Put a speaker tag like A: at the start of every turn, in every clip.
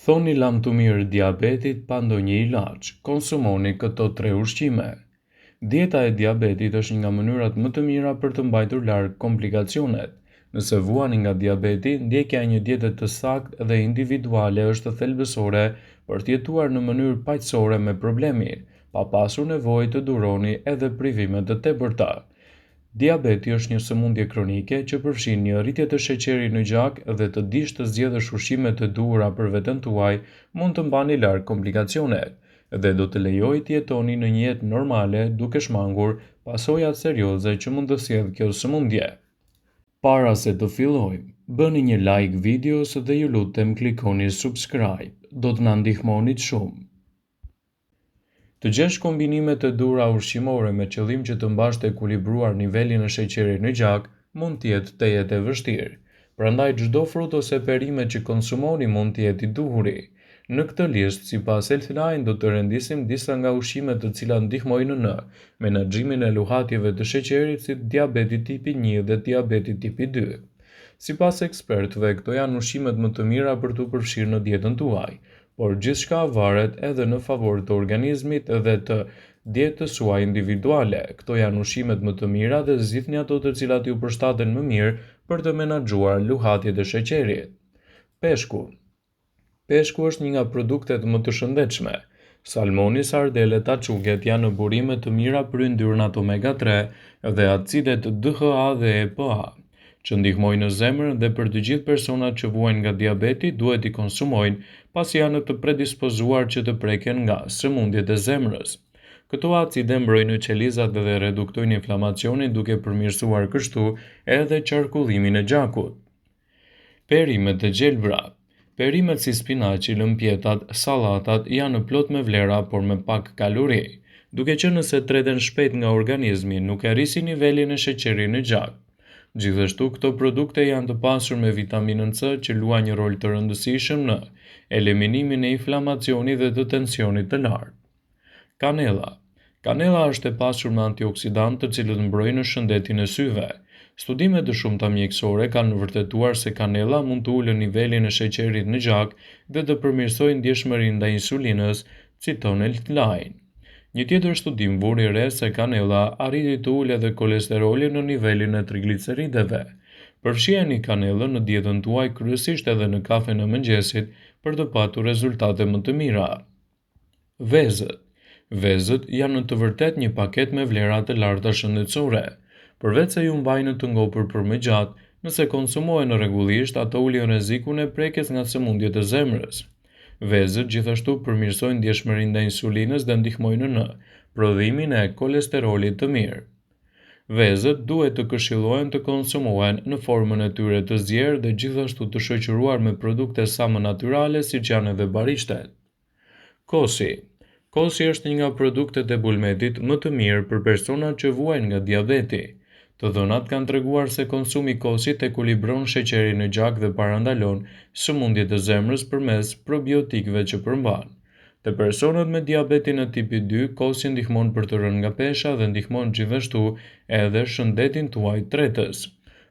A: Thoni lam të mirë diabetit pa ndonjë ilaç, konsumoni këto 3 ushqime. Dieta e diabetit është një nga mënyrat më të mira për të mbajtur larg komplikacionet. Nëse vuani nga diabeti, ndjekja e një diete të saktë dhe individuale është thelbësore për të jetuar në mënyrë paqësore me problemin, pa pasur nevojë të duroni edhe privime të tepërta. Diabeti është një sëmundje kronike që përfshin një rritje të sheqerit në gjak dhe të dish të zgjedhësh ushqimet e duhura për veten tuaj mund të mbani larg komplikacionet dhe do të lejojë të jetoni në një jetë normale duke shmangur pasojat serioze që mund të sjellë kjo sëmundje. Para se të fillojmë, bëni një like videos dhe ju lutem klikoni subscribe, do të na ndihmonit shumë. Të gjesh kombinimet e duhura ushqimore me qëllim që të mbash të ekuilibruar nivelin e sheqerit në gjak mund të jetë tejet e vështirë. Prandaj çdo frut ose perime që konsumoni mund të jetë i duhuri. Në këtë listë, sipas Healthline, do të rendisim disa nga ushqimet të cilat ndihmojnë në menaxhimin e luhatjeve të sheqerit si diabeti tipi 1 dhe diabeti tipi 2. Sipas ekspertëve, këto janë ushqimet më të mira për t'u përfshirë në dietën tuaj, por gjithçka varet edhe në favor të organizmit dhe të dietës suaj individuale. Këto janë ushqimet më të mira dhe zgjidhni ato të cilat ju përshtaten më mirë për të menaxhuar luhatjet e sheqerit. Peshku. Peshku është një nga produktet më të shëndetshme. Salmoni, sardelet, açuget janë në burime të mira për yndyrnat omega-3 dhe acidet DHA dhe EPA, që ndihmojnë në zemrën dhe për të gjithë personat që vuajnë nga diabeti duhet i konsumojnë pasi janë të predispozuar që të preken nga sëmundjet e zemrës. Këto acide mbrojnë qelizat dhe reduktojnë inflamacionin duke përmirësuar kështu edhe qarkullimin e gjakut. Perimet e gjelbra. Perimet si spinaçi, lëmpjetat, sallatat janë plot me vlera por me pak kalori, duke që nëse treten shpejt nga organizmi nuk e rrisin nivelin e sheqerit në gjak. Gjithashtu, këto produkte janë të pasur me vitaminën C që luan një rol të rëndësishëm në eliminimin e inflamacionit dhe të tensionit të lartë. Kanella. Kanella është e pasur me antioksidantë të cilët mbrojnë shëndetin e syve. Studime të shumta mjekësore kanë vërtetuar se kanella mund të ulë nivelin e sheqerit në gjak dhe të përmirësojë ndjeshmërinë ndaj insulinës, citon Healthline. Një tjetër studim vuri re se kanella arriti të ulë edhe kolesterolin në nivelin e triglicerideve. Përfshiheni kanellën në dietën tuaj kryesisht edhe në kafen e mëngjesit për të patur rezultate më të mira. Vezët. Vezët janë në të vërtetë një paketë me vlera të larta shëndetësore. Përveç se ju mbajnë të ngopur për më gjatë, nëse konsumohen rregullisht, ato ulin rrezikun e prekjes nga sëmundjet e zemrës. Vezët gjithashtu përmirësojnë ndjeshmërinë ndaj insulinës dhe ndihmojnë në prodhimin e kolesterolit të mirë. Vezët duhet të këshillohen të konsumohen në formën e tyre të zgjerë dhe gjithashtu të shoqëruar me produkte sa më natyrale siç janë edhe barishtet. Kosi. Kosi është një nga produktet e bulmetit më të mirë për personat që vuajnë nga diabeti. Të dhënat kanë treguar se konsumi i kosit ekuilibron sheqerin në gjak dhe parandalon sëmundjet e zemrës përmes probiotikëve që përmban. Te personat me diabetin e tipit 2, kosi ndihmon për të rënë nga pesha dhe ndihmon gjithashtu edhe shëndetin tuaj tretës.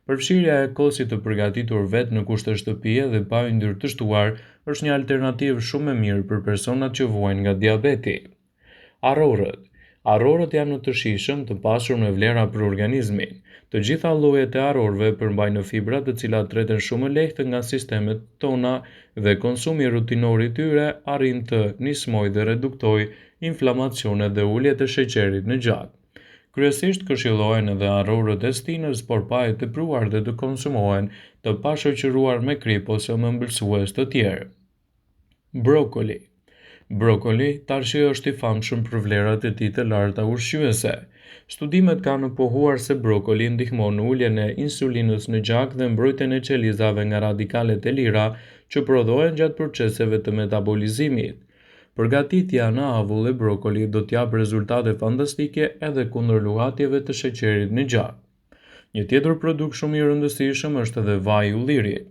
A: Përfshirja e kosit të përgatitur vetë në kushte shtëpie dhe pa yndyrë të shtuar është një alternativë shumë e mirë për personat që vuajnë nga diabeti. Arrorët. Arrorët janë të shijshëm, të pasur me vlera për organizmin. Të gjitha llojet e arrorëve përmbajnë fibra të cilat treten shumë lehtë nga sistemet tona dhe konsumi rutinor i tyre arrin të nismojë dhe reduktojë inflamacionet dhe uljet e sheqerit në gjak. Kryesisht këshillohen edhe arrorët e stinës, por pa e tepruar dhe të konsumohen të pashoqëruar me krip ose me ëmbëlsues të tjerë. Brokoli. Brokoli tash është i famshëm për vlerat e tij të larta ushqyese. Studimet kanë pohuar se brokoli ndihmon në uljen e insulinës në gjak dhe mbrojtjen e qelizave nga radikalet e lira që prodhohen gjatë proceseve të metabolizimit. Përgatitja në avull e brokolit do t'japë rezultate fantastike edhe kundër luhatjeve të sheqerit në gjak. Një tjetër produkt shumë i rëndësishëm është edhe vaji i ullirit.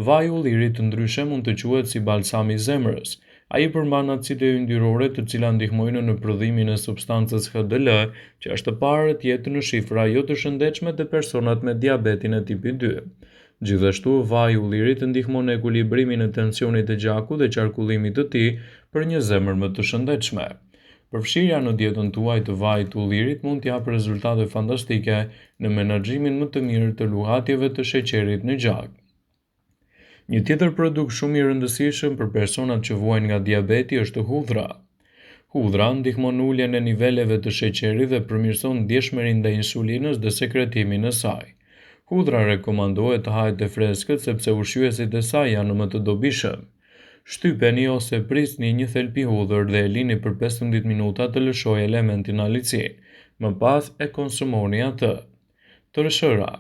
A: Vaji i ullirit të ndryshe mund të quhet si balsami i zemrës. Ai përmban acide yndyrore të cilat ndihmojnë në prodhimin e substancës HDL, që është parë të jetë në shifra jo të shëndetshme te personat me diabetin e tipit 2. Gjithashtu, vaji i ullirit ndihmon në ekuilibrimin e tensionit të gjakut dhe qarkullimit të tij për një zemër më të shëndetshme. Përfshirja në dietën tuaj të vajit të ullirit mund t'japë rezultate fantastike në menaxhimin më të mirë të luhatjeve të sheqerit në gjak. Një tjetër produkt shumë i rëndësishëm për personat që vuajnë nga diabeti është hudhra. Hudhra ndihmon në uljen e niveleve të sheqerit dhe përmirëson ndjeshmërinë ndaj insulinës dhe sekretimin e saj. Hudhra rekomandohet të hahet e freskët sepse ushqyesit e saj janë më të dobishëm. Shtypeni ose prisni një thelpi hudhër dhe e lini për 15 minuta të lëshojë elementin alici. Më pas e konsumoni atë. Tërshëra.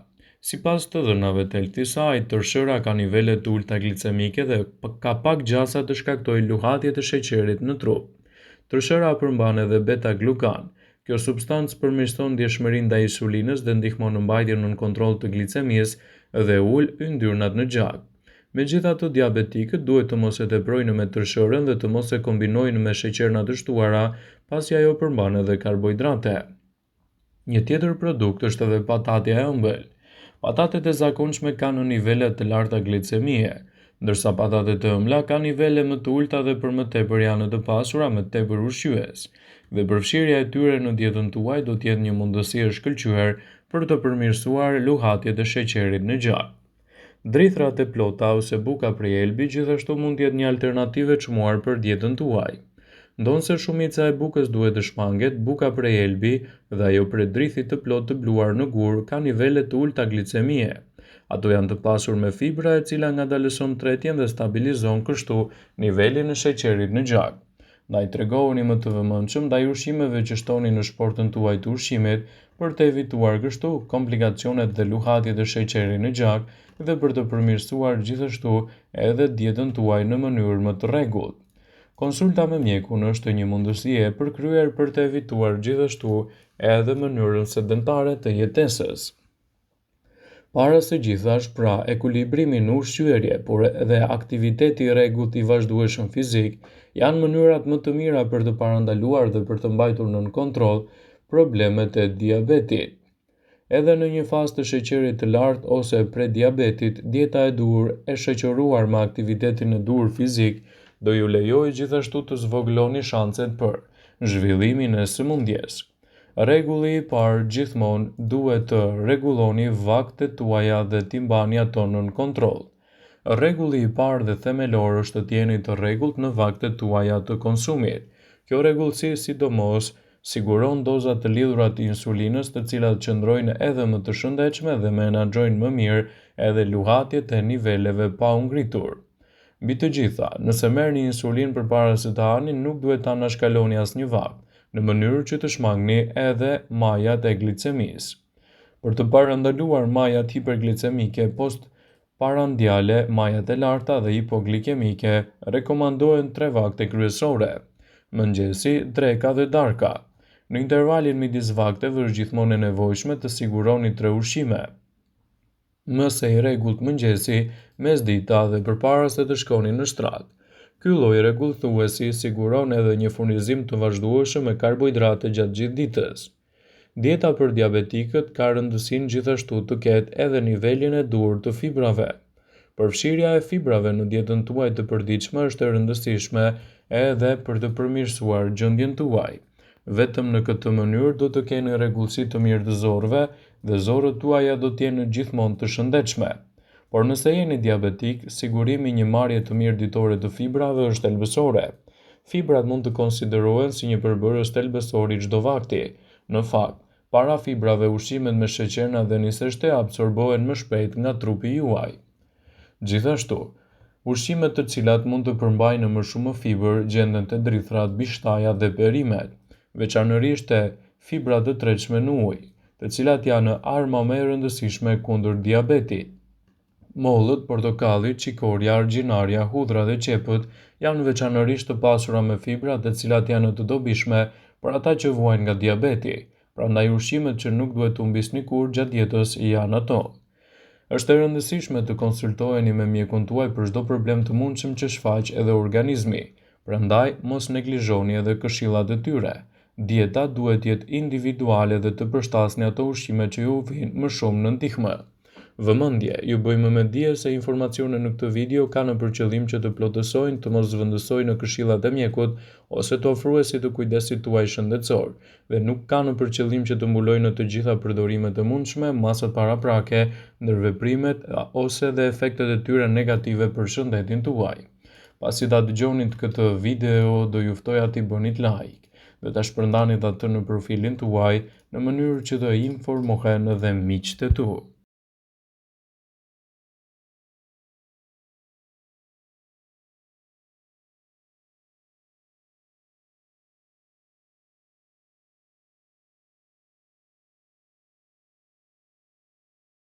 A: Sipas të dhënave të LTSA, tërshëra ka nivele të ulta glicemike dhe ka pak gjasa të shkaktojë luhatje të sheqerit në trup. Tërshëra përmban edhe beta-glukan. Kjo substancë përmirëson ndjeshmërinë ndaj insulinës dhe ndihmon në mbajtjen nën kontroll të glicemisë dhe ul yndyrnat në gjak. Megjithatë, diabetikët duhet të mos e teprojnë me tërshërën dhe të mos e kombinojnë me sheqerna të shtuara, pasi ajo përmban edhe karbohidrate. Një tjetër produkt është edhe patatja e ëmbël. Patatet e zakonshme kanë nivele të larta glicemie, ndërsa patatet e ëmbla kanë nivele më të ulta dhe për më tepër janë të pasura me tepër ushqyes, dhe përfshirja e tyre në dietën tuaj do të jetë një mundësi e shkëlqyer për të përmirësuar luhatjet e sheqerit në gjak. Drithrat e plota ose buka prej elbi gjithashtu mund të jetë një alternativë e çmuar për dietën tuaj. Ndonse shumica e bukës duhet të shmanget, buka prej elbi dhe ajo prej drithit të plot të bluar në gur ka nivele të ulta glicemie. Ato janë të pasur me fibra e cila ngadalëson tretjen dhe stabilizon kështu nivelin e sheqerit në gjak. Ndaj tregohuni më të vëmendshëm ndaj ushqimeve që shtoni në shportën tuaj të ushqimit për të evituar kështu komplikacionet dhe luhatjet e sheqerit në gjak dhe për të përmirësuar gjithashtu edhe dietën tuaj në mënyrë më të rregullt. Konsulta me mjekun është një mundësi e përkryer për të evituar gjithashtu edhe mënyrën sedentare të jetesës. Para së gjithash, pra, ekuilibrimi në ushqyerje, por edhe aktiviteti i rregullt i vazhdueshëm fizik janë mënyrat më të mira për të parandaluar dhe për të mbajtur nën kontroll problemet e diabetit. Edhe në një fazë të sheqerit të lartë ose prediabetit, dieta e dur e shoqëruar me aktivitetin e dur fizik do ju lejojë gjithashtu të zvogëloni shanset për zhvillimin e sëmundjes. Rregulli i parë gjithmonë duhet të rregulloni vaktet tuaja dhe t'i mbani ato nën kontroll. Rregulli i parë dhe themelor është të jeni të rregullt në vaktet tuaja të konsumit. Kjo rregullsi sidomos siguron doza të lidhura të insulinës, të cilat qëndrojnë edhe më të shëndetshme dhe menaxhojnë më mirë edhe luhatjet e niveleve pa u ngritur. Mbi të gjitha, nëse merrni insulinë përpara se të hani, nuk duhet ta anashkaloni asnjë vakt, në mënyrë që të shmangni edhe majat e glicemisë. Për të parandaluar majat hiperglicemike postparandjale, majat e larta dhe hipoglikemike, rekomandohen 3 vakte kryesore: mëngjesi, dreka dhe darka. Në intervalin midis vakteve është gjithmonë e nevojshme të siguroni 3 ushqime. Mëse i rregullt mëngjesi, mesdita dhe përpara se të shkoni në shtrat. Ky lloj rregulltuesi siguron edhe një furnizim të vazhdueshëm me karbohidrate gjatë gjithë ditës. Dieta për diabetikët ka rëndësinë gjithashtu të ketë edhe nivelin e dur të fibrave. Përfshirja e fibrave në dietën tuaj të përditshme është e rëndësishme edhe për të përmirësuar gjendjen tuaj. Vetëm në këtë mënyrë do të keni rregullsi të mirë të zorëve dhe zorët tuaja do të jenë gjithmonë të shëndetshme. Por nëse jeni diabetik, sigurimi një marrje të mirë ditore të fibrave është thelbësore. Fibrat mund të konsiderohen si një përbërës thelbësor i çdo vakti. Në fakt, para fibrave ushqimet me sheqerna dhe niseshte absorbohen më shpejt nga trupi juaj. Gjithashtu, ushqimet të cilat mund të përmbajnë më shumë fibër gjenden te drithrat, bishtaja dhe perimet, veçanërisht te fibrat të tretshme në ujë, të cilat janë arma më e rëndësishme kundër diabetit. Mollët, portokalli, çikorja, argjinarja, hudhra dhe qepët janë veçanërisht të pasura me fibra të cilat janë të dobishme për ata që vuajnë nga diabeti, prandaj ushqimet që nuk duhet të humbisni kurrë gjatë dietës janë ato. Është e rëndësishme të konsultoheni me mjekun tuaj për çdo problem të mundshëm që shfaq edhe organizmi, prandaj mos neglizhoni edhe këshillat e tyre. Dieta duhet jetë individuale dhe të përshtasni ato ushqime që ju vijnë më shumë në ndihmë. Vëmendje, ju bëjmë me dije se informacionet në këtë video kanë për qëllim që të plotësojnë, të mos zvendësojnë në këshillat e mjekut ose të ofruesit të kujdesit tuaj shëndetësor dhe nuk kanë për qëllim që të mbulojnë në të gjitha përdorimet e mundshme masat paraprake, ndërveprimet ose dhe efektet e tyre negative për shëndetin tuaj. Pasi ta dëgjoni këtë video, do ju ftoja t'i bënit like dhe ta shpërndanit atë në profilin tuaj në mënyrë që të informohen edhe miqtë e tu.